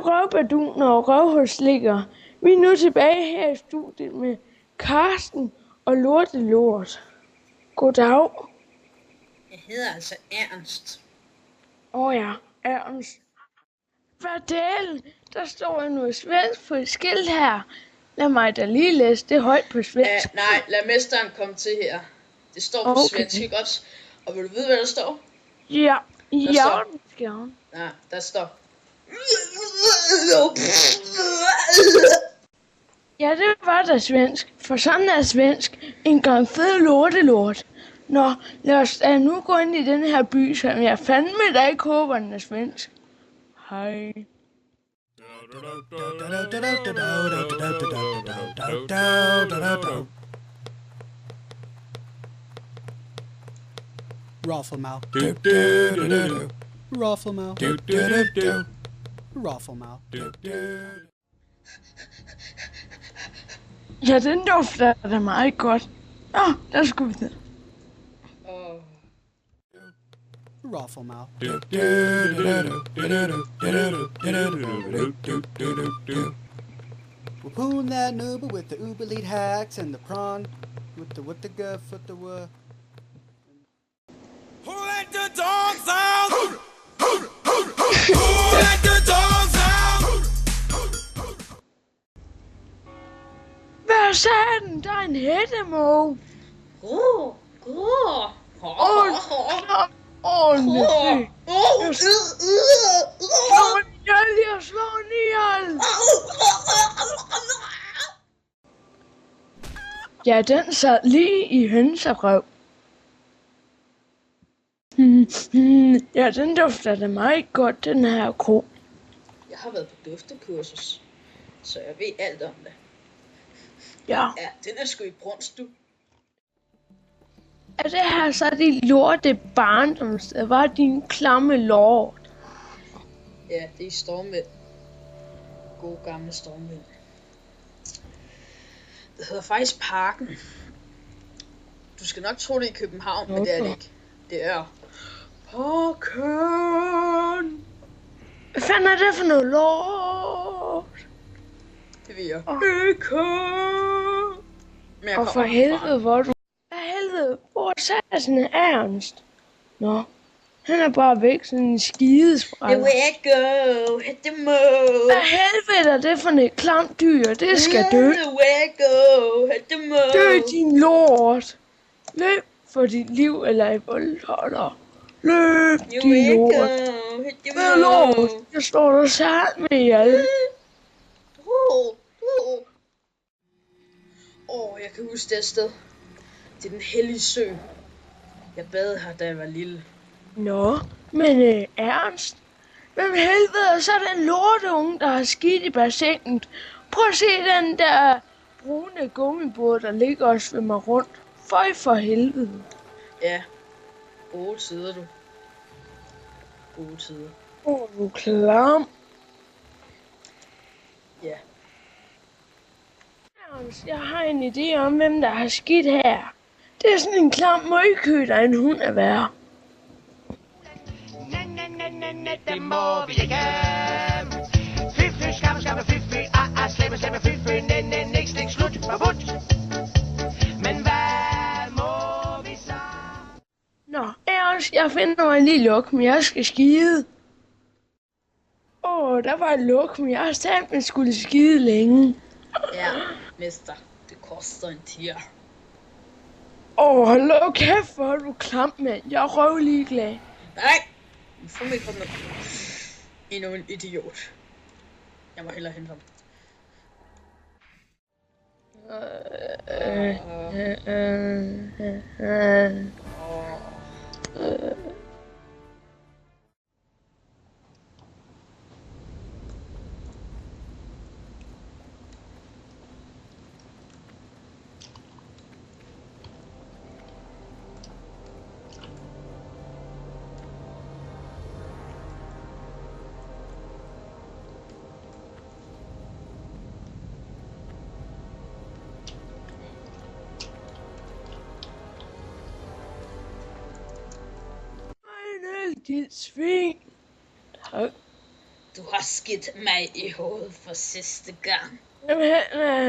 Røvbadun og Røvhulslikker. Vi er nu tilbage her i studiet med Karsten og Lortelort. Goddag. Jeg hedder altså Ernst. Ja, Ernst. Hvad delen? Der står jo noget svensk på et skilt her. Lad mig da lige læse det højt på svensk. Nej, lad mesteren komme til her. Det står på svensk, ikke også? Og vil du vide, hvad der står? Ja, det skal hun. Ja, der står... Ja, det var da svensk. For sådan er svensk. En gang fed lortelort. Nå, lad os da nu gå ind i den her by, som jeg fandme da ikke håber, den er svensk. Hej. Roffelmouth. Roffelmouth. Roffelmouth. Ja, den dufter da meget godt. Der skulle vi det. Roffelmouth. We're pulling that Uber with the Uber lead hacks and the prawn with the guff with the Who let the dogs out? Who let the dogs out? Hvad sagde den? Der er en hættemåge. Jeg slår den ihjel. Ja, den sad lige i hønserøv. Ja, den dufter da meget godt, den her ko. Jeg har været på duftekursus, så jeg ved alt om det. Ja. Ja, den er sgu i brunst, du. Er det her så de lorte barndomssted? Var din klamme lort? Ja, det er Stormvind. God gamle Stormvind. Det hedder faktisk Parken. Du skal nok tro det er i København, men det er det ikke. Det er Parken. Hvad fanden er det for noget lort? Det ved jeg ikke. Men jeg og for helvede, hvor du... Hvad helvede, hvor er sådan en Ernst? Nå, han er bare væk, sådan en skidesprækker. The way go, hit the mo. Hvad helvede er det for et klamt dyr? Det skal dø. The way go, hit the mo. Dø din lort. Løb for dit liv, eller i voldholder. Løb din lort. Hvad er lort? Jeg slår dig selv med ihjel. Jeg kan huske det sted. Det er den hellige sø. Jeg bad her, da jeg var lille. Nå, men Ernst? Hvem helvede er så den lorteunge, der har skidt i bassinet? Prøv at se den der brune gummibåd, der ligger og svømmer rundt. Føj for helvede. Ja. Gode tider, du. Gode tider. Du er klam. Ja. Ernst, jeg har en idé om, hvem der har skidt her. Det er sådan en klam møgkø, der er en hund at være. Det må vi ikke. Fy, skamme, fy, slemme, fy, niks, slut, forbudt. Men hvad må vi så? Nå, Ernst, jeg finder mig lige lukken, jeg skal skide. Der var et luk, men jeg har sagt, man skulle skide længe. Ja, mester. Det koster en tier. Hold da kæft, hvor er du klam, mand. Jeg er røvlig glad. Nej! Nu får mig kommet endnu en idiot. Jeg må hellere hente ham. Dit svin. Tak. Du har skidt mig i hovedet for sidste gang. Jamen,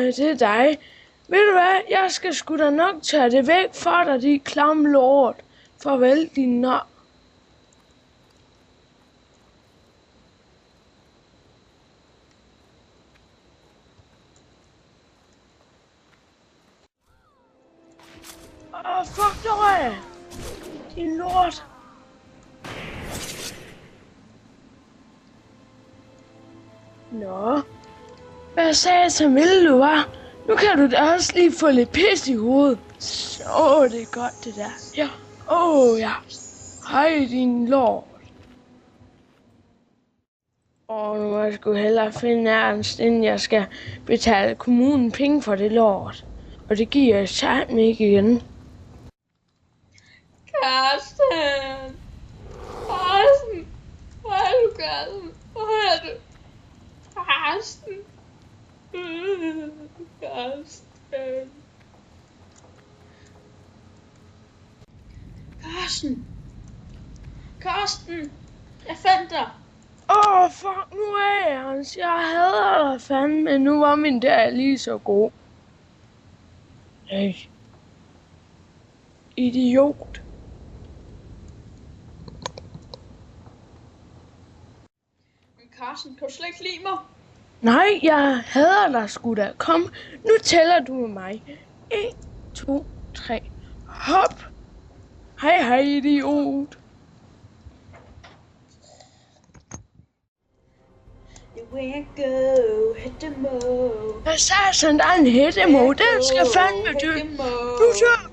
det er dig. Ved du hvad, jeg skal sgu da nok tage det væk fra dig, de klamme lort. Farvel, din nar. Fuck dig! Din lort! Nå, hvad satan ville du, hva'? Nu kan du da også lige få lidt pis i hovedet. Så det er godt, det der. Ja, ja. Hej, din lort. Nu må jeg sgu hellere finde Ernst, inden jeg skal betale kommunen penge for det lort. Og det giver jeg satme ikke igen. Karsten! Karsten! Hvor er du, Karsten? Hvor er du? Karsten! Karsten! Karsten! Karsten! Jeg fandt dig! Fuck nu af, Hans. Jeg hader dig fandme. Nu var min dag lige så god. Hey. Idiot. Men Karsten, kan du slet ikke lide mig? Nej, jeg hader dig sgu da. Kom, nu tæller du med mig. 1, 2, 3. Hop. Hej, idiot. Where go, hit the mo. Hvad sagde sådan, der er en hættemo? Den skal fandme dø. Du dør.